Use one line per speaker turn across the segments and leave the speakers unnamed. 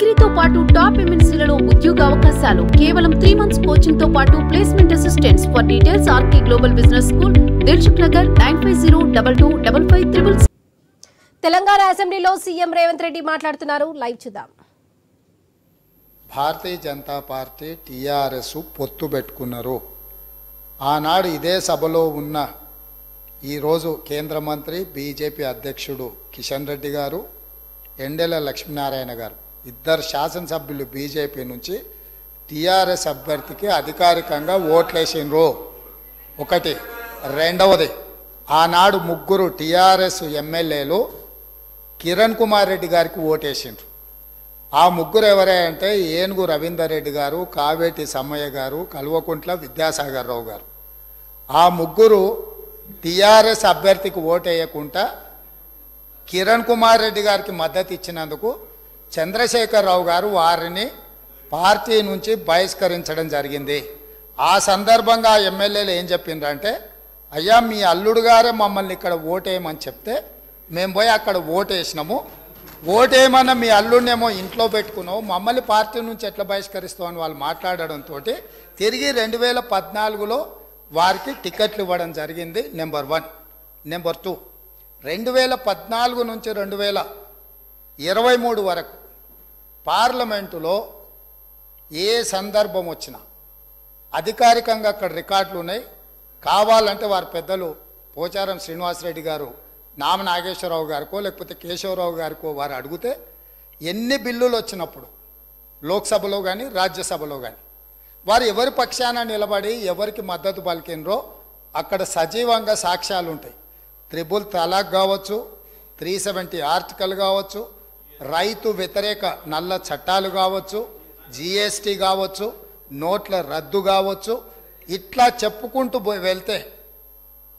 డిగ్రీతో పాటు టాప్ ఎంఎన్సీలలో ఉద్యోగ అవకాశాలు కేవలం 3 months కోచింగ్ తో పాటు placement assistants. For details RK global business school, Dilsukhnagar 9502225566.
Telangana అసెంబ్లీలో సీఎం రేవంత్ రెడ్డి మాట్లాడుతున్నారు. లైవ్ చూద్దాం.
భారతీయ జనతా పార్టీ టీఆర్ఎస్ పొత్తు పెట్టుకున్నారు. ఆనాడు ఇదే సభలో ఉన్న ఈరోజు కేంద్ర మంత్రి బీజేపీ అధ్యక్షుడు కిషన్ రెడ్డి గారు, ఎండెల లక్ష్మీనారాయణ గారు ఇద్దరు శాసనసభ్యులు బీజేపీ నుంచి టీఆర్ఎస్ అభ్యర్థికి అధికారికంగా ఓట్లేసినరు. ఒకటి. రెండవది, ఆనాడు ముగ్గురు టీఆర్ఎస్ ఎమ్మెల్యేలు కిరణ్ కుమార్ రెడ్డి గారికి ఓటేసిండ్రు. ఆ ముగ్గురు ఎవరే అంటే ఏనుగు రవీందర్ రెడ్డి గారు, కావేటి సమ్మయ్య గారు, కల్వకుంట్ల విద్యాసాగర్ రావు గారు. ఆ ముగ్గురు టీఆర్ఎస్ అభ్యర్థికి ఓటేయకుండా కిరణ్ కుమార్ రెడ్డి గారికి మద్దతు ఇచ్చినందుకు చంద్రశేఖరరావు గారు వారిని పార్టీ నుంచి బహిష్కరించడం జరిగింది. ఆ సందర్భంగా ఎమ్మెల్యేలు ఏం చెప్పిండ్రంటే, అయ్యా మీ అల్లుడు గారే మమ్మల్ని ఇక్కడ ఓటేయమని చెప్తే మేము పోయి అక్కడ ఓటేసినాము, ఓటేయమన్న మీ అల్లుడినేమో ఇంట్లో పెట్టుకున్నావు, మమ్మల్ని పార్టీ నుంచి ఎట్లా బహిష్కరిస్తావు అని వాళ్ళు మాట్లాడడంతో తిరిగి 2014లో వారికి టికెట్లు ఇవ్వడం జరిగింది. నెంబర్ 1. నెంబర్ 2, 2014 నుంచి 2023 వరకు పార్లమెంటులో ఏ సందర్భం వచ్చినా అధికారికంగా అక్కడ రికార్డులు ఉన్నాయి. కావాలంటే వారి పెద్దలు పోచారం శ్రీనివాసరెడ్డి గారు, నామ నాగేశ్వరరావు గారికో లేకపోతే కేశవరావు గారికో వారు అడిగితే ఎన్ని బిల్లులు వచ్చినప్పుడు లోక్సభలో కానీ రాజ్యసభలో కానీ వారు ఎవరి పక్షాన నిలబడి ఎవరికి మద్దతు పలికినరో అక్కడ సజీవంగా సాక్ష్యాలు ఉంటాయి. 3 తలాక్ కావచ్చు, 370 ఆర్టికల్ కావచ్చు, రైతు వ్యతిరేక నల్ల చట్టాలు కావచ్చు, జిఎస్టీ కావచ్చు, నోట్ల రద్దు కావచ్చు, ఇట్లా చెప్పుకుంటూ వెళ్తే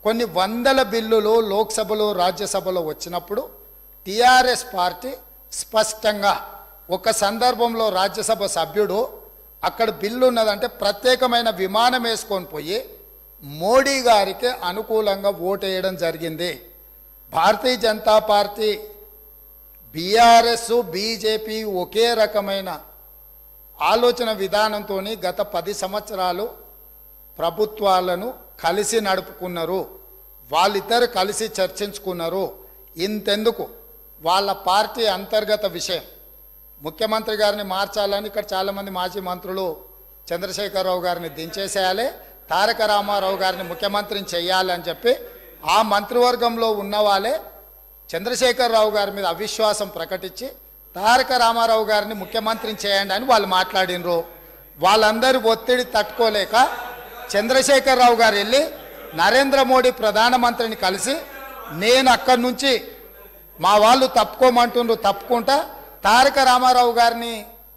కొన్ని వందల బిల్లులు లోక్సభలో రాజ్యసభలో వచ్చినప్పుడు టీఆర్ఎస్ పార్టీ స్పష్టంగా ఒక సందర్భంలో రాజ్యసభ సభ్యుడు అక్కడ బిల్లు ఉన్నదంటే ప్రత్యేకమైన విమానం వేసుకొని పోయి మోడీ గారికి అనుకూలంగా ఓటేయడం జరిగింది. Bharatiya Janata party, BRS, BJP ఒకే రకమైన ఆలోచన విధానంతో గత 10 సంవత్సరాలు ప్రభుత్వాలను కలిసి నడుపుకున్నారు. వాళ్ళిద్దరు కలిసి చర్చించుకున్నారు. ఇంతెందుకు వాళ్ళ పార్టీ అంతర్గత విషయం ముఖ్యమంత్రి గారిని మార్చాలని ఇక్కడ చాలామంది మాజీ మంత్రులు చంద్రశేఖరరావు గారిని దించేసేయాలి, తారక రామారావు గారిని ముఖ్యమంత్రిని చేయాలని చెప్పి ఆ మంత్రివర్గంలో ఉన్న వాళ్ళే చంద్రశేఖరరావు గారి మీద అవిశ్వాసం ప్రకటించి తారక రామారావు గారిని ముఖ్యమంత్రిని చేయండి అని వాళ్ళు మాట్లాడినరు. వాళ్ళందరూ ఒత్తిడి తట్టుకోలేక చంద్రశేఖరరావు గారు వెళ్ళి నరేంద్ర మోడీ ప్రధానమంత్రిని కలిసి నేను అక్కడి నుంచి మా వాళ్ళు తప్పుకోమంటుండ్రు, తప్పుకుంటా తారక రామారావు గారిని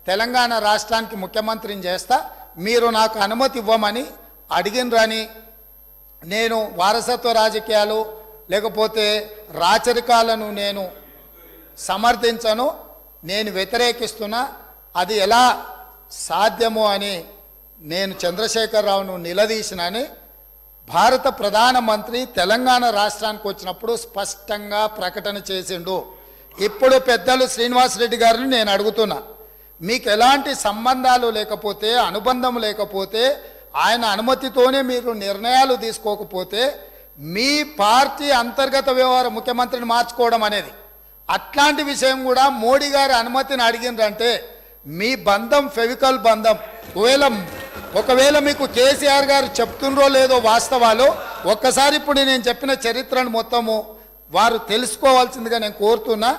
తెలంగాణ రాష్ట్రానికి ముఖ్యమంత్రిని చేస్తా, మీరు నాకు అనుమతి ఇవ్వమని అడిగినరని, నేను వారసత్వ రాజకీయాలు లేకపోతే రాచరికాలను నేను సమర్థించను, నేను వ్యతిరేకిస్తున్నా, అది ఎలా సాధ్యమో అని నేను చంద్రశేఖరరావును నిలదీసినని భారత ప్రధానమంత్రి తెలంగాణ రాష్ట్రానికి వచ్చినప్పుడు స్పష్టంగా ప్రకటన చేసిండు. ఇప్పుడు పెద్దలు శ్రీనివాసరెడ్డి గారిని నేను అడుగుతున్నా, మీకు ఎలాంటి సంబంధాలు లేకపోతే, అనుబంధం లేకపోతే, ఆయన అనుమతితోనే మీరు నిర్ణయాలు తీసుకోకపోతే మీ పార్టీ అంతర్గత వ్యవహార ముఖ్యమంత్రిని మార్చుకోవడం అనేది, అట్లాంటి విషయం కూడా మోడీ గారి అనుమతిని అడిగిందంటే మీ బంధం ఫెవికల్ బంధం. ఒకవేళ మీకు కేసీఆర్ గారు చెప్తుండ్రో లేదో వాస్తవాలు ఒక్కసారి ఇప్పుడు నేను చెప్పిన చరిత్రను మొత్తము వారు తెలుసుకోవాల్సిందిగా నేను కోరుతున్నా.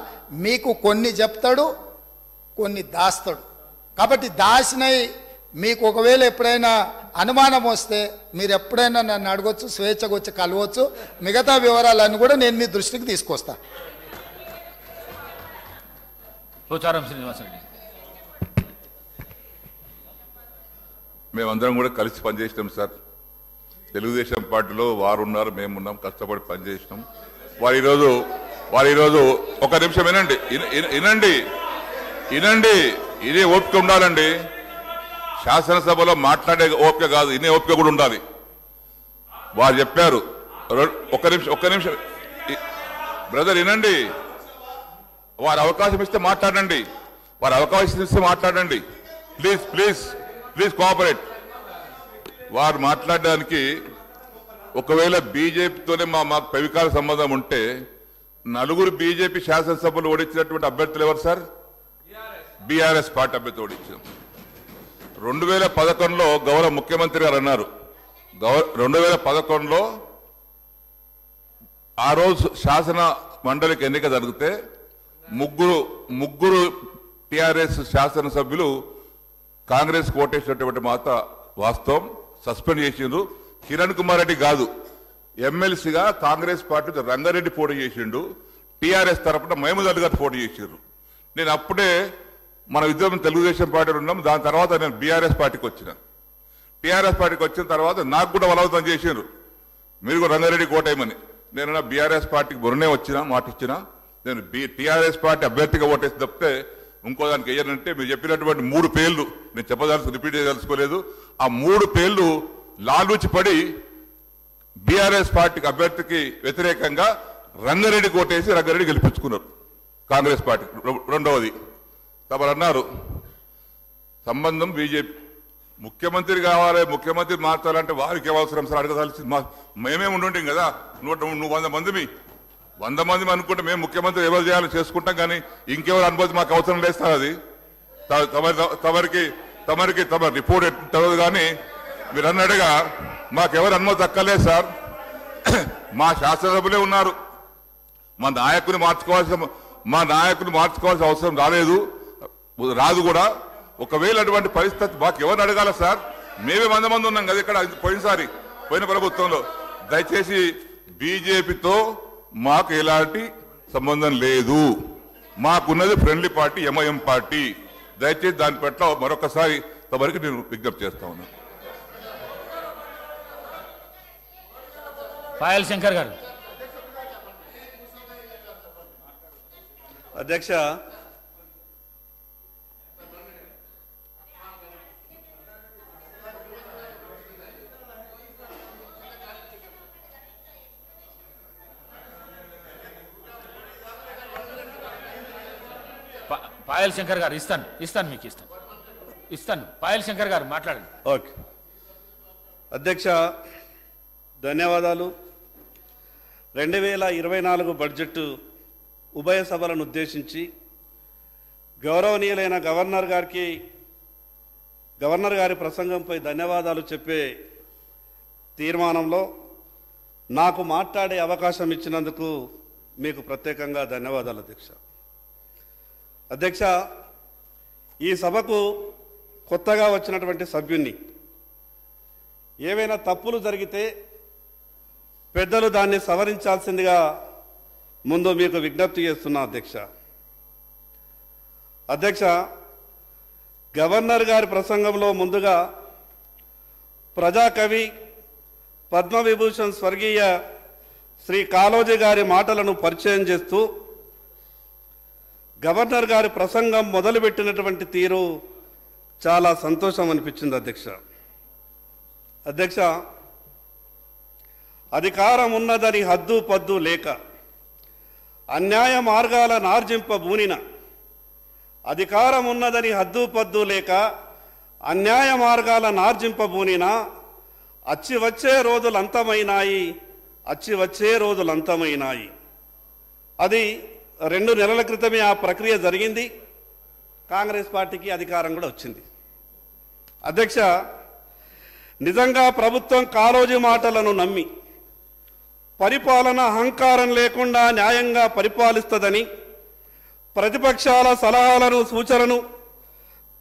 మీకు కొన్ని చెప్తాడు, కొన్ని దాస్తాడు. కాబట్టి దాసినై మీకు ఒకవేళ ఎప్పుడైనా అనుమానం వస్తే మీరు ఎప్పుడైనా నన్ను అడగొచ్చు, స్వేచ్ఛగా వచ్చి కలవచ్చు. మిగతా వివరాలన్నీ కూడా నేను మీ దృష్టికి తీసుకొస్తా.
పోచారం శ్రీనివాసరెడ్డి.
మేమందరం కూడా కలిసి పనిచేసినాం సార్. తెలుగుదేశం పార్టీలో వారు ఉన్నారు, మేమున్నాం, కష్టపడి పనిచేసినాం. వారు ఈరోజు ఒక నిమిషం వినండి, ఇదే ఓపిక ఉండాలండి. శాసనసభలో మాట్లాడే ఓపిక కాదు, ఇనే ఓపిక కూడా ఉండాలి. వారు చెప్పారు. ఒక్క నిమిషం బ్రదర్ వినండి, వారు అవకాశం ఇస్తే మాట్లాడండి. వారు అవకాశం ఇస్తే మాట్లాడండి. Please please please cooperate. వారు మాట్లాడడానికి ఒకవేళ బీజేపీతోనే మాకు పవికాల సంబంధం ఉంటే నలుగురు బీజేపీ శాసనసభలు ఓడించినటువంటి అభ్యర్థులు ఎవరు సార్? బీఆర్ఎస్ పార్టీ అభ్యర్థి ఓడించాం. 2011లో గౌరవ ముఖ్యమంత్రి గారు అన్నారు, 2011లో ఆ రోజు శాసన మండలికి ఎన్నిక జరిగితే ముగ్గురు టిఆర్ఎస్ శాసనసభ్యులు కాంగ్రెస్ ఓటేసినటువంటి మాట వాస్తవం. సస్పెండ్ చేసిండ్రు. కిరణ్ కుమార్ రెడ్డి కాదు, ఎమ్మెల్సీగా కాంగ్రెస్ పార్టీ రంగారెడ్డి పోటీ చేసిండు. టిఆర్ఎస్ తరఫున మహమూద్ అలీ గారు పోటీ చేసిండ్రు. నేను అప్పుడే మన ఇద్దరం తెలుగుదేశం పార్టీలో ఉన్నాం. దాని తర్వాత నేను బీఆర్ఎస్ పార్టీకి వచ్చిన. టీఆర్ఎస్ పార్టీకి వచ్చిన తర్వాత నాకు కూడా బలవంతం చేసిండ్రు, మీరు కూడా రంగారెడ్డికి ఓటేయమని. నేను బీఆర్ఎస్ పార్టీకి మొన్నే వచ్చిన మాట ఇచ్చిన. నేను టీఆర్ఎస్ పార్టీ అభ్యర్థిగా ఓటేసి తప్పితే ఇంకో దానికి వేయనంటే మీరు చెప్పినటువంటి 3 పేర్లు నేను రిపీట్ చేయదలుచుకోలేదు. ఆ 3 పేర్లు లాలూచి పడి బీఆర్ఎస్ పార్టీకి అభ్యర్థికి వ్యతిరేకంగా రంగారెడ్డికి ఓటేసి రంగారెడ్డి గెలిపించుకున్నారు కాంగ్రెస్ పార్టీ. రెండవది తమరు అన్నారు సంబంధం బీజేపీ, ముఖ్యమంత్రి కావాలి, ముఖ్యమంత్రి మార్చాలంటే వారికి అవసరం సార్ అడగదాల్సి మేమే ఉండుంటాం కదా. నువ్వు 100 మంది అనుకుంటే మేము ముఖ్యమంత్రి ఎవరు చేయాలో చేసుకుంటాం, కానీ ఇంకెవరు అనుమతి మాకు అవసరం లేదు సార్. అది తమరికి రిపోర్ట్ తెలియదు, కానీ మీరు అన్నట్టుగా మాకెవరు అనుమతి అక్కర్లేదు సార్. మా శాసనసభ్యులే ఉన్నారు. మా నాయకుని మార్చుకోవాల్సిన అవసరం రాదు కూడా. ఒకవేళ అటువంటి పరిస్థితి మాకు ఎవరిని అడగాల సార్? మేమే 100 మంది ఉన్నాం కదా ఇక్కడ పోయిన ప్రభుత్వంలో. దయచేసి బీజేపీతో మాకు ఎలాంటి సంబంధం లేదు. మాకున్నది ఫ్రెండ్లీ పార్టీ ఎంఐఎం పార్టీ. దయచేసి దాని పట్ల మరొకసారి తమరికి నేను విజ్ఞప్తి చేస్తా ఉన్నాను.
పాయల్ శంకర్ గారు.
అధ్యక్ష,
పాయల్ శంకర్ గారు ఇస్తాను. పాయల్ శంకర్ గారు మాట్లాడండి.
ఓకే అధ్యక్ష, ధన్యవాదాలు. 2024 బడ్జెట్ ఉభయ సభలను ఉద్దేశించి గౌరవనీయులైన గవర్నర్ గారి ప్రసంగంపై ధన్యవాదాలు చెప్పే తీర్మానంలో నాకు మాట్లాడే అవకాశం ఇచ్చినందుకు మీకు ప్రత్యేకంగా ధన్యవాదాలు అధ్యక్ష. అధ్యక్ష, ఈ సభకు కొత్తగా వచ్చినటువంటి సభ్యుణ్ణి. ఏవైనా తప్పులు జరిగితే పెద్దలు దాన్ని సవరించాల్సిందిగా ముందు మీకు విజ్ఞప్తి చేస్తున్నా అధ్యక్ష. గవర్నర్ గారి ప్రసంగంలో ముందుగా ప్రజాకవి పద్మవిభూషణ్ స్వర్గీయ శ్రీ కాళోజీ గారి మాటలను పరిచయం చేస్తూ గవర్నర్ గారి ప్రసంగం మొదలుపెట్టినటువంటి తీరు చాలా సంతోషం అనిపించింది అధ్యక్ష. అధికారం ఉన్నదని హద్దు పద్దు లేక అన్యాయ మార్గాల నార్జింపబూనిన, అధికారం ఉన్నదని హద్దు పద్దు లేక అన్యాయ మార్గాల నార్జింపబూనిన, అచ్చి వచ్చే రోజులంతమైనాయి. అది 2 నెలల క్రితమే ఆ ప్రక్రియ జరిగింది. కాంగ్రెస్ పార్టీకి అధికారం కూడా వచ్చింది. అధ్యక్ష, నిజంగా ప్రభుత్వం కాళోజీ మాటలను నమ్మి పరిపాలన అహంకారం లేకుండా న్యాయంగా పరిపాలిస్తుందని, ప్రతిపక్షాల సలహాలను సూచనలను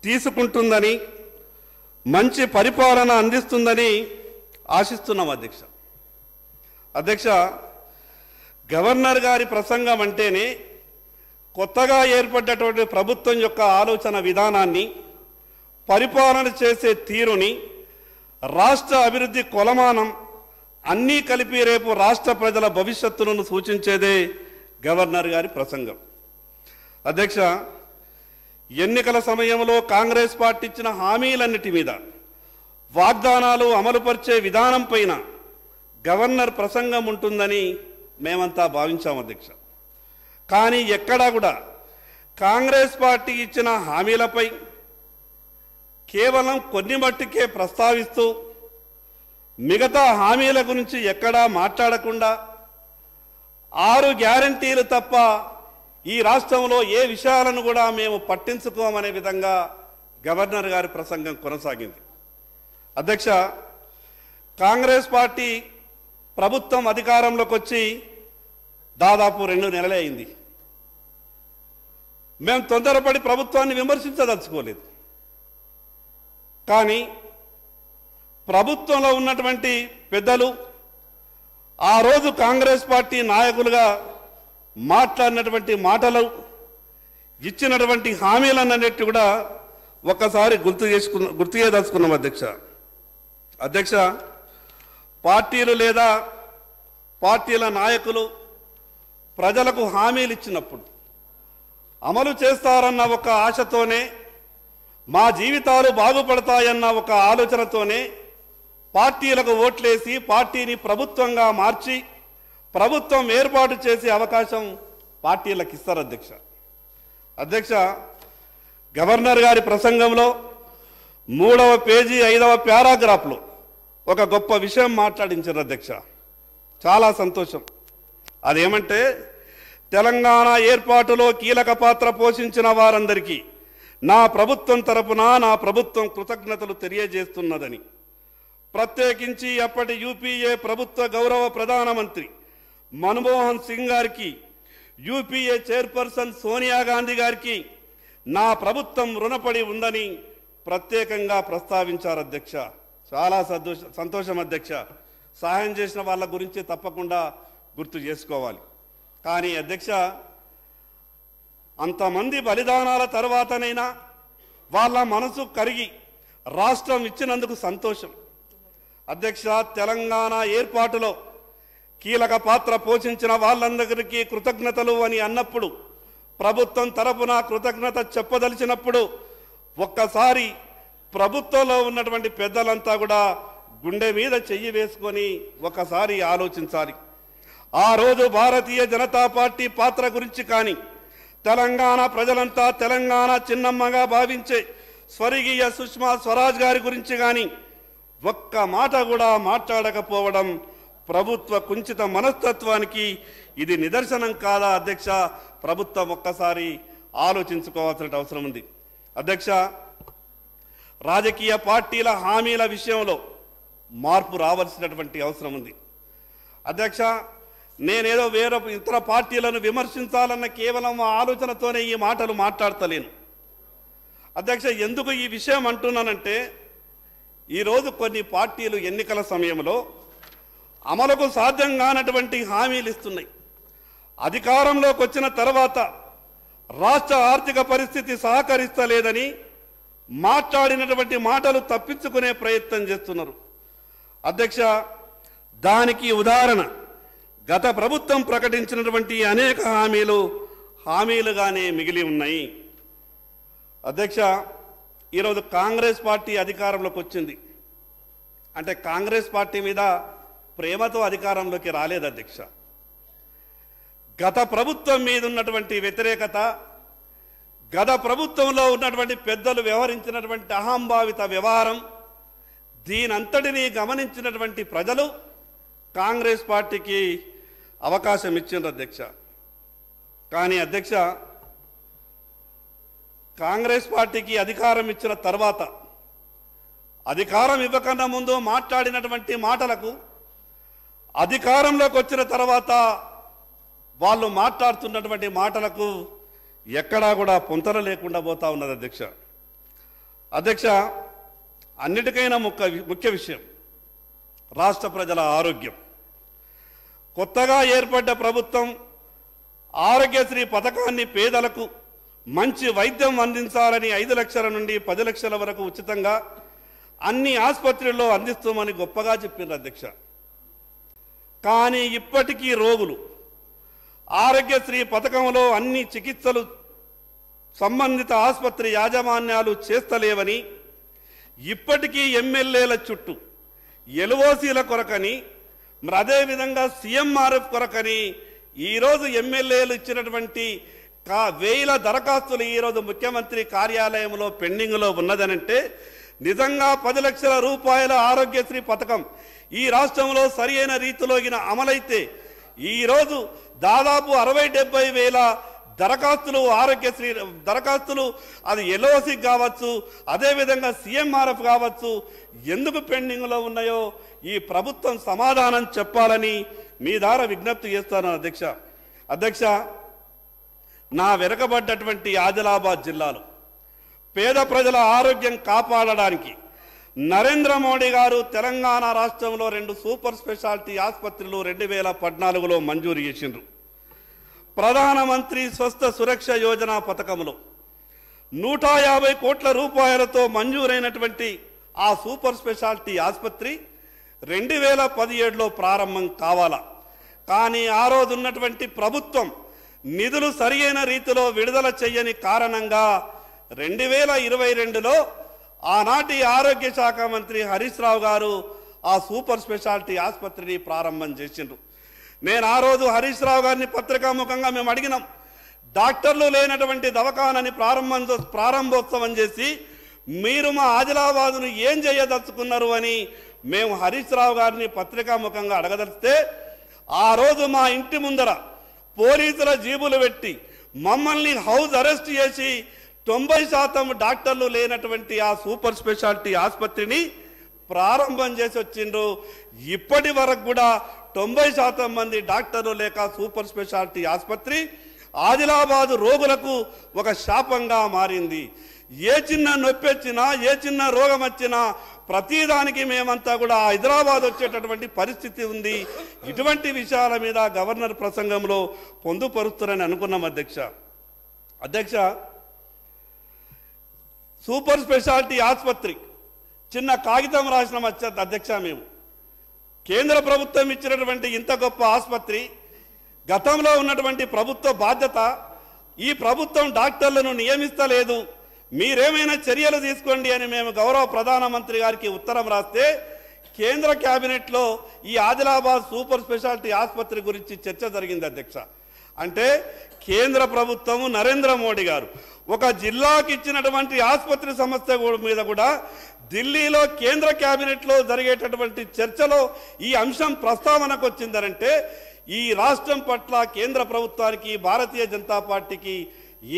తీసుకుంటుందని, మంచి పరిపాలన అందిస్తుందని ఆశిస్తున్నాం అధ్యక్ష. గవర్నర్ గారి ప్రసంగం అంటేనే కొత్తగా ఏర్పడ్డటువంటి ప్రభుత్వం యొక్క ఆలోచన విధానాన్ని, పరిపాలన చేసే తీరుని, రాష్ట్ర అభివృద్ధి కొలమానం అన్నీ కలిపి రేపు రాష్ట్ర ప్రజల భవిష్యత్తును సూచించేదే గవర్నర్ గారి ప్రసంగం. అధ్యక్ష, ఎన్నికల సమయంలో కాంగ్రెస్ పార్టీ ఇచ్చిన హామీలన్నిటి మీద, వాగ్దానాలు అమలుపరిచే విధానం పైన గవర్నర్ ప్రసంగం ఉంటుందని మేమంతా భావించాం అధ్యక్ష. కానీ ఎక్కడా కూడా కాంగ్రెస్ పార్టీ ఇచ్చిన హామీలపై కేవలం కొన్ని మట్టుకే ప్రస్తావిస్తూ మిగతా హామీల గురించి ఎక్కడా మాట్లాడకుండా 6 గ్యారంటీలు తప్ప ఈ రాష్ట్రంలో ఏ విషయాలను కూడా మేము పట్టించుకోమనే విధంగా గవర్నర్ గారి ప్రసంగం కొనసాగింది. అధ్యక్ష, కాంగ్రెస్ పార్టీ ప్రభుత్వం అధికారంలోకి వచ్చి దాదాపు 2 నెలలే అయింది. మేము తొందరపడి ప్రభుత్వాన్ని విమర్శించదలుచుకోలేదు. కానీ ప్రభుత్వంలో ఉన్నటువంటి పెద్దలు ఆ రోజు కాంగ్రెస్ పార్టీ నాయకులుగా మాట్లాడినటువంటి మాటలు, ఇచ్చినటువంటి హామీలన్నిటి కూడా ఒక్కసారి గుర్తు చేయదలుచుకున్నాం. అధ్యక్ష, పార్టీలు లేదా పార్టీల నాయకులు ప్రజలకు హామీలు ఇచ్చినప్పుడు అమలు చేస్తారన్న ఒక ఆశతోనే, మా జీవితాలు బాగుపడతాయన్న ఒక ఆలోచనతోనే పార్టీలకు ఓట్లేసి పార్టీని ప్రభుత్వంగా మార్చి ప్రభుత్వం ఏర్పాటు చేసే అవకాశం పార్టీలకు ఇస్తారు. అధ్యక్ష, గవర్నర్ గారి ప్రసంగంలో 3వ పేజీ 5వ పారాగ్రాఫ్లో ఒక గొప్ప విషయం మాట్లాడించారు. అధ్యక్ష, చాలా సంతోషం. అదేమంటే, తెలంగాణ ఏర్పాటులో కీలక పాత్ర పోషించిన వారందరికీ నా ప్రభుత్వం తరపున నా ప్రభుత్వం కృతజ్ఞతలు తెలియజేస్తున్నదని, ప్రత్యేకించి అప్పటి యూపీఏ ప్రభుత్వ గౌరవ ప్రధానమంత్రి మన్మోహన్ సింగ్ గారికి, యూపీఏ చైర్పర్సన్ సోనియా గాంధీ గారికి నా ప్రభుత్వం రుణపడి ఉందని ప్రత్యేకంగా ప్రస్తావించారు. అధ్యక్ష, చాలా సంతోషం. అధ్యక్ష, సహాయం చేసిన వాళ్ళ గురించి తప్పకుండా గుర్తు చేసుకోవాలి. కానీ అధ్యక్ష, అంతమంది బలిదానాల తర్వాతనైనా వాళ్ళ మనసు కరిగి రాష్ట్రం ఇచ్చినందుకు సంతోషం. అధ్యక్ష, తెలంగాణ ఏర్పాటులో కీలక పాత్ర పోషించిన వాళ్ళందరికీ కృతజ్ఞతలు అని అన్నప్పుడు, ప్రభుత్వం తరపున కృతజ్ఞత చెప్పదలిచినప్పుడు ఒక్కసారి ప్రభుత్వంలో ఉన్నటువంటి పెద్దలంతా కూడా గుండె మీద చెయ్యి వేసుకొని ఒకసారి ఆలోచించాలి. ఆ రోజు భారతీయ జనతా పార్టీ పాత్ర గురించి కానీ, తెలంగాణ ప్రజలంతా తెలంగాణ చిన్నమ్మగా భావించే స్వర్గీయ సుష్మా స్వరాజ్ గారి గురించి కానీ ఒక్క మాట కూడా మాట్లాడకపోవడం ప్రభుత్వ కుంచిత మనస్తత్వానికి ఇది నిదర్శనం కాదా? అధ్యక్ష, ప్రభుత్వం ఒక్కసారి ఆలోచించుకోవాల్సిన అవసరం ఉంది. అధ్యక్ష, రాజకీయ పార్టీల హామీల విషయంలో మార్పు రావాల్సినటువంటి అవసరం ఉంది. అధ్యక్ష, నేనేదో వేరే ఇతర పార్టీలను విమర్శించాలన్న కేవలం ఆలోచనతోనే ఈ మాటలు మాట్లాడతలేను. అధ్యక్ష, ఎందుకు ఈ విషయం అంటున్నానంటే, ఈరోజు కొన్ని పార్టీలు ఎన్నికల సమయంలో అమలుకు సాధ్యం కానటువంటి హామీలు ఇస్తున్నాయి. అధికారంలోకి వచ్చిన తర్వాత రాష్ట్ర ఆర్థిక పరిస్థితి సహకరిస్తలేదని మాట్లాడినటువంటి మాటలు తప్పించుకునే ప్రయత్నం చేస్తున్నారు. అధ్యక్ష, దానికి ఉదాహరణ గత ప్రభుత్వం ప్రకటించినటువంటి అనేక హామీలుగానే మిగిలి ఉన్నాయి. అధ్యక్ష, ఈరోజు కాంగ్రెస్ పార్టీ అధికారంలోకి వచ్చింది అంటే కాంగ్రెస్ పార్టీ మీద ప్రేమతో అధికారంలోకి రాలేదు. అధ్యక్ష, గత ప్రభుత్వం మీద ఉన్నటువంటి వ్యతిరేకత, గత ప్రభుత్వంలో ఉన్నటువంటి పెద్దలు వ్యవహరించినటువంటి అహంభావిత వ్యవహారం, దీనంతటినీ గమనించినటువంటి ప్రజలు కాంగ్రెస్ పార్టీకి అవకాశం ఇచ్చిండ్రు. అధ్యక్ష, కానీ అధ్యక్ష, కాంగ్రెస్ పార్టీకి అధికారం ఇచ్చిన తర్వాత అధికారం ఇవ్వకన్నా ముందు మాట్లాడినటువంటి మాటలకు అధికారంలోకి వచ్చిన తర్వాత వాళ్ళు మాట్లాడుతున్నటువంటి మాటలకు ఎక్కడా కూడా పొంతన లేకుండా పోతా ఉన్నది. అధ్యక్ష, అన్నిటికైనా ముఖ్య విషయం రాష్ట్ర ప్రజల ఆరోగ్యం. కొత్తగా ఏర్పడ్డ ప్రభుత్వం ఆరోగ్యశ్రీ పథకాన్ని పేదలకు మంచి వైద్యం అందించాలని 5 లక్షల నుండి 10 లక్షల వరకు ఉచితంగా అన్ని ఆసుపత్రుల్లో అందిస్తామని గొప్పగా చెప్పిండ్రు. అధ్యక్ష, కానీ ఇప్పటికీ రోగులు ఆరోగ్యశ్రీ పథకంలో అన్ని చికిత్సలు సంబంధిత ఆసుపత్రి యాజమాన్యాలు చేస్తలేవని, ఇప్పటికీ ఎమ్మెల్యేల చుట్టూ ఎల్ఓసీల కొరకని, మరి అదేవిధంగా సీఎంఆర్ఎఫ్ కొరకని ఈరోజు ఎమ్మెల్యేలు ఇచ్చినటువంటి వేల దరఖాస్తులు ఈరోజు ముఖ్యమంత్రి కార్యాలయంలో పెండింగ్లో ఉన్నదనంటే నిజంగా 10 లక్షల రూపాయల ఆరోగ్యశ్రీ పథకం ఈ రాష్ట్రంలో సరైన రీతిలో అమలైతే ఈరోజు దాదాపు 60-70 వేల దరఖాస్తులు ఆరోగ్యశ్రీ దరఖాస్తులు అది ఎల్ఓసి కావచ్చు, అదేవిధంగా సీఎంఆర్ఎఫ్ కావచ్చు, ఎందుకు పెండింగ్లో ఉన్నాయో ఈ ప్రభుత్వం సమాధానం చెప్పాలని మీ ద్వారా విజ్ఞప్తి చేస్తాను అధ్యక్ష. నా వెనుకబడ్డటువంటి ఆదిలాబాద్ జిల్లాలో పేద ప్రజల ఆరోగ్యం కాపాడడానికి నరేంద్ర మోడీ గారు తెలంగాణ రాష్ట్రంలో 2 సూపర్ స్పెషాలిటీ ఆసుపత్రులు 2014లో మంజూరు చేసిండ్రు. ప్రధానమంత్రి స్వస్థ సురక్ష యోజన పథకంలో 150 కోట్ల రూపాయలతో మంజూరైనటువంటి ఆ సూపర్ స్పెషాలిటీ ఆసుపత్రి 2017లో ప్రారంభం కావాలా. కానీ ఆ రోజు ఉన్నటువంటి ప్రభుత్వం నిధులు సరియైన రీతిలో విడుదల చేయని కారణంగా 2022లో ఆనాటి ఆరోగ్య శాఖ మంత్రి హరీష్ రావు గారు ఆ సూపర్ స్పెషాలిటీ ఆసుపత్రిని ప్రారంభం చేసిండ్రు. నేను ఆ రోజు హరీష్ రావు గారిని పత్రికాముఖంగా మేము అడిగినాం, డాక్టర్లు లేనటువంటి దవాఖానాని ప్రారంభోత్సవం చేసి మీరు మా ఆదిలాబాదును ఏం చేయదలుచుకున్నారు అని మేము హరీష్ రావు గారిని పత్రికాముఖంగా అడగదలిస్తే ఆ రోజు మా ఇంటి ముందర పోలీసుల జీబులు పెట్టి మమ్మల్ని హౌస్ అరెస్ట్ చేసి 90% డాక్టర్లు లేనటువంటి ఆ సూపర్ స్పెషాలిటీ ఆసుపత్రిని ప్రారంభం చేసి వచ్చిండ్రు. ఇప్పటి వరకు కూడా 90% మంది డాక్టర్లు లేక సూపర్ స్పెషాలిటీ ఆసుపత్రి ఆదిలాబాదు రోగులకు ఒక శాపంగా మారింది. ఏ చిన్న నొప్పి వచ్చినా, ఏ చిన్న రోగం వచ్చినా ప్రతిదానికి మేమంతా కూడా హైదరాబాద్ వచ్చేటటువంటి పరిస్థితి ఉంది. ఇటువంటి విషయాల మీద గవర్నర్ ప్రసంగంలో పొందుపరుస్తారని అనుకున్నాం అధ్యక్ష. సూపర్ స్పెషాలిటీ ఆసుపత్రి చిన్న కాగితం రాసినాం అధ్యక్ష. మేము కేంద్ర ప్రభుత్వం ఇచ్చినటువంటి ఇంత గొప్ప ఆసుపత్రి, గతంలో ఉన్నటువంటి ప్రభుత్వ బాధ్యత, ఈ ప్రభుత్వం డాక్టర్లను నియమిస్తలేదు, మీరేమైనా చర్యలు తీసుకోండి అని మేము గౌరవ ప్రధానమంత్రి గారికి ఉత్తరం రాస్తే కేంద్ర క్యాబినెట్లో ఈ ఆదిలాబాద్ సూపర్ స్పెషాలిటీ ఆసుపత్రి గురించి చర్చ జరిగింది అధ్యక్ష. అంటే కేంద్ర ప్రభుత్వము నరేంద్ర మోడీ గారు ఒక జిల్లాకి ఇచ్చినటువంటి ఆసుపత్రి సమస్య మీద కూడా ఢిల్లీలో కేంద్ర క్యాబినెట్లో జరిగేటటువంటి చర్చలో ఈ అంశం ప్రస్తావనకు వచ్చిందనంటే ఈ రాష్ట్రం పట్ల కేంద్ర ప్రభుత్వానికి, భారతీయ జనతా పార్టీకి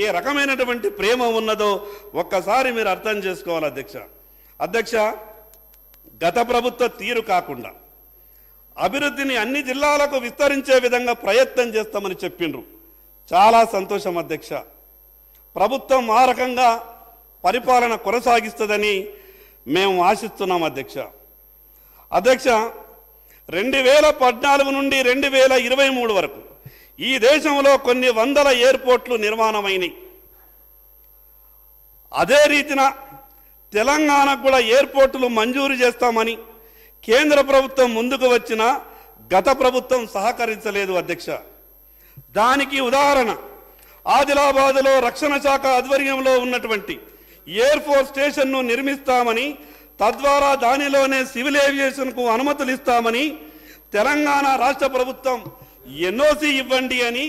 ఏ రకమైనటువంటి ప్రేమ ఉన్నదో ఒక్కసారి మీరు అర్థం చేసుకోవాలి అధ్యక్ష. గత ప్రభుత్వ తీరు కాకుండా అభివృద్ధిని అన్ని జిల్లాలకు విస్తరించే విధంగా ప్రయత్నం చేస్తామని చెప్పిండ్రు. చాలా సంతోషం అధ్యక్ష. ప్రభుత్వం ఆ రకంగా పరిపాలన కొనసాగిస్తుందని మేము ఆశిస్తున్నాం అధ్యక్ష. 2014 నుండి 2023 వరకు ఈ దేశంలో కొన్ని వందల ఎయిర్పోర్ట్లు నిర్మాణమైనవి. అదే రీతిన తెలంగాణకు కూడా ఎయిర్పోర్టులు మంజూరు చేస్తామని కేంద్ర ప్రభుత్వం ముందుకు వచ్చిన గత ప్రభుత్వం సహకరించలేదు అధ్యక్ష. దానికి ఉదాహరణ ఆదిలాబాద్లో రక్షణ శాఖ ఆధ్వర్యంలో ఉన్నటువంటి ఎయిర్ ఫోర్స్ స్టేషన్ను నిర్మిస్తామని, తద్వారా దానిలోనే సివిల్ ఏవియేషన్కు అనుమతులు ఇస్తామని తెలంగాణ రాష్ట్ర ప్రభుత్వం ఎన్ఓసి ఇవ్వండి అని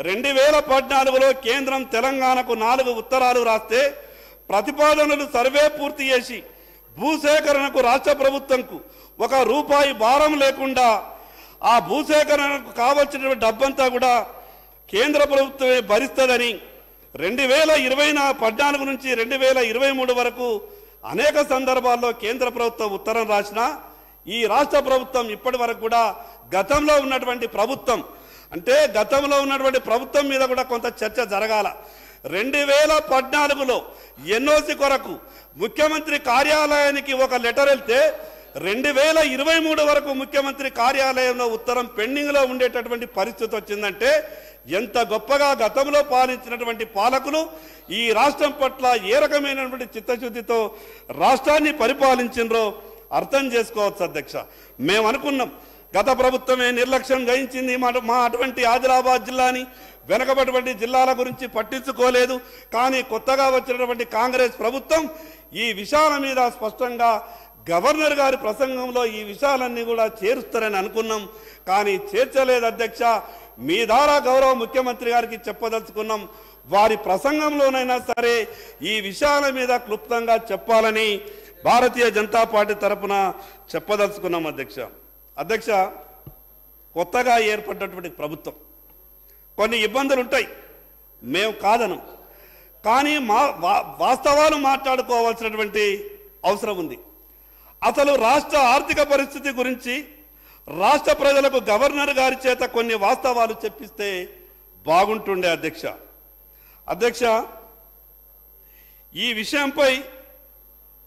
2014లో కేంద్రం తెలంగాణకు 4 ఉత్తరాలు రాస్తే ప్రతిపాదనలు సర్వే పూర్తి చేసి భూసేకరణకు రాష్ట్ర ప్రభుత్వంకు ₹1 భారం లేకుండా ఆ భూసేకరణకు కావలసిన డబ్బంతా కూడా కేంద్ర ప్రభుత్వమే భరిస్తుందని 2014 నుంచి 2023 వరకు అనేక సందర్భాల్లో కేంద్ర ప్రభుత్వం ఉత్తరం రాసినా ఈ రాష్ట్ర ప్రభుత్వం ఇప్పటి వరకు కూడా గతంలో ఉన్నటువంటి ప్రభుత్వం మీద కూడా కొంత చర్చ జరగాల. 2014లో ఎన్ఓసి కొరకు ముఖ్యమంత్రి కార్యాలయానికి ఒక లెటర్ వెళ్తే 2023 వరకు ముఖ్యమంత్రి కార్యాలయంలో ఉత్తరం పెండింగ్లో ఉండేటటువంటి పరిస్థితి వచ్చిందంటే ఎంత గొప్పగా గతంలో పాలించినటువంటి పాలకులు ఈ రాష్ట్రం పట్ల ఏ రకమైనటువంటి చిత్తశుద్ధితో రాష్ట్రాన్ని పరిపాలించినరో అర్థం చేసుకోవచ్చు అధ్యక్ష. మేము అనుకున్నాం గత ప్రభుత్వమే నిర్లక్ష్యం వహించింది, మా అటువంటి ఆదిలాబాద్ జిల్లాని వెనకబడినటువంటి జిల్లాల గురించి పట్టించుకోలేదు. కానీ కొత్తగా వచ్చినటువంటి కాంగ్రెస్ ప్రభుత్వం ఈ విషయాల మీద స్పష్టంగా గవర్నర్ గారి ప్రసంగంలో ఈ విషయాలన్నీ కూడా చేరుస్తారని అనుకున్నాం, కానీ చేర్చలేదు అధ్యక్ష. మీ ద్వారా గౌరవ ముఖ్యమంత్రి గారికి చెప్పదలుచుకున్నాం, వారి ప్రసంగంలోనైనా సరే ఈ విషయాల మీద క్లుప్తంగా చెప్పాలని భారతీయ జనతా పార్టీ తరఫున చెప్పదలుచుకున్నాం అధ్యక్ష. కొత్తగా ఏర్పడినటువంటి ప్రభుత్వం కొన్ని ఇబ్బందులు ఉంటాయి, మేము కాదనం. కానీ వాస్తవాలు మాట్లాడుకోవాల్సినటువంటి అవసరం ఉంది. అసలు రాష్ట్ర ఆర్థిక పరిస్థితి గురించి రాష్ట్ర ప్రజలకు గవర్నర్ గారి చేత కొన్ని వాస్తవాలు చెప్పిస్తే బాగుంటుండే అధ్యక్ష. ఈ విషయంపై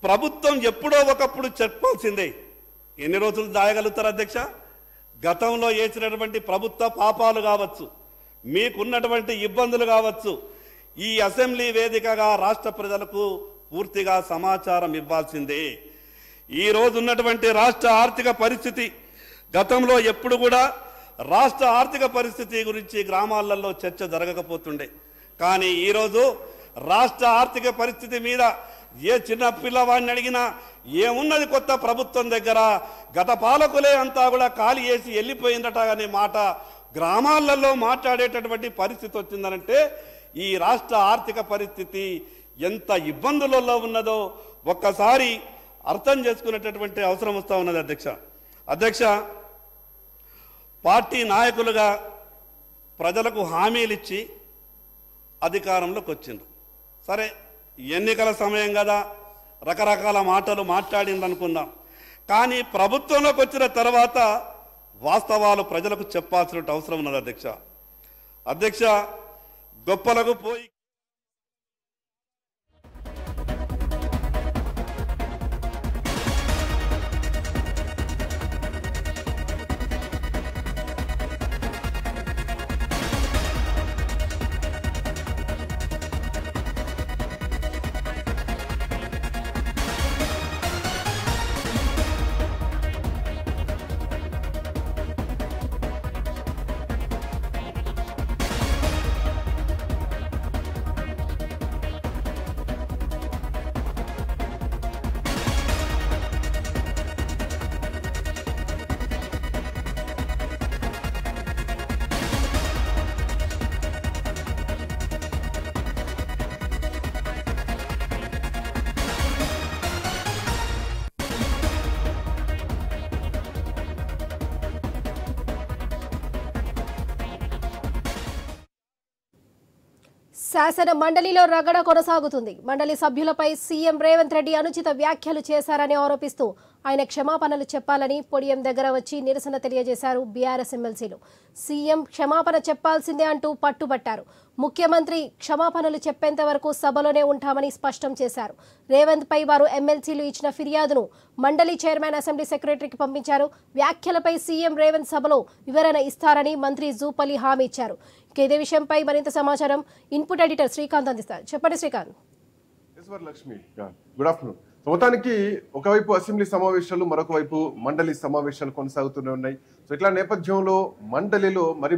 ప్రభుత్వం ఎప్పుడో ఒకప్పుడు చెప్పాల్సిందే. ఎన్ని రోజులు దాయగలుగుతారు అధ్యక్ష? గతంలో చేసినటువంటి ప్రభుత్వ పాపాలు కావచ్చు, మీకున్నటువంటి ఇబ్బందులు కావచ్చు, ఈ అసెంబ్లీ వేదికగా రాష్ట్ర ప్రజలకు పూర్తిగా సమాచారం ఇవ్వాల్సిందే. ఈ రోజు ఉన్నటువంటి రాష్ట్ర ఆర్థిక పరిస్థితి, గతంలో ఎప్పుడు కూడా రాష్ట్ర ఆర్థిక పరిస్థితి గురించి గ్రామాలలో చర్చ జరగకపోతుండే. కానీ ఈరోజు రాష్ట్ర ఆర్థిక పరిస్థితి మీద ఏ చిన్న పిల్లవాడిని అడిగినా ఏమున్నది కొత్త ప్రభుత్వం దగ్గర, గత పాలకులే అంతా కూడా ఖాళీ చేసి వెళ్ళిపోయిందట అనే మాట గ్రామాలలో మాట్లాడేటటువంటి పరిస్థితి వచ్చిందనంటే ఈ రాష్ట్ర ఆర్థిక పరిస్థితి ఎంత ఇబ్బందులలో ఉన్నదో ఒక్కసారి అర్థం చేసుకునేటటువంటి అవసరం వస్తూ ఉన్నది అధ్యక్ష. పార్టీ నాయకులుగా ప్రజలకు హామీలు ఇచ్చి అధికారంలోకి వచ్చిండ్రు. సరే, ఎన్నికల సమయం కదా, రకరకాల మాటలు మాట్లాడింది అనుకుందాం. కానీ ప్రభుత్వంలోకి వచ్చిన తర్వాత వాస్తవాలు ప్రజలకు చెప్పాల్సిన అవసరం ఉన్నది అధ్యక్ష. గొప్పలకు పోయి
శాసన మండలిలో రగడ కొనసాగుతుంది. మండలి సభ్యులపై సీఎం రేవంత్ రెడ్డి అనుచిత వ్యాఖ్యలు చేశారని ఆరోపిస్తూ ఆయన క్షమాపణలు చెప్పాలని పొడియం దగ్గర వచ్చి నిరసన తెలియజేశారు బీఆర్ఎస్ ఎమ్మెల్సీలు. సీఎం క్షమాపణ చెప్పాల్సిందే అంటూ పట్టుబట్టారు. ముఖ్యమంత్రి క్షమాపణలు చెప్పేంత వరకు సభలోనే ఉంటామని స్పష్టం చేశారు. రేవంత్ పై వారు ఎమ్మెల్సీలు ఇచ్చిన ఫిర్యాదును మండలి చైర్మన్ అసెంబ్లీ సెక్రటరీకి పంపించారు. వ్యాఖ్యలపై సీఎం రేవంత్ సభలో వివరణ ఇస్తారని మంత్రి జూపల్లి హామీ ఇచ్చారు. ఇదే విషయంపై మరింత సమాచారం ఇన్పుట్ ఎడిటర్ శ్రీకాంత్ అందిస్తారు. చెప్పండి శ్రీకాంత్.
Lakshmi, good afternoon. మొత్తానికి ఒకవైపు అసెంబ్లీ సమావేశాలు, మరొక వైపు మండలి సమావేశాలు కొనసాగుతూనే ఉన్నాయి. సో ఇట్లా నేపథ్యంలో మండలిలో మరి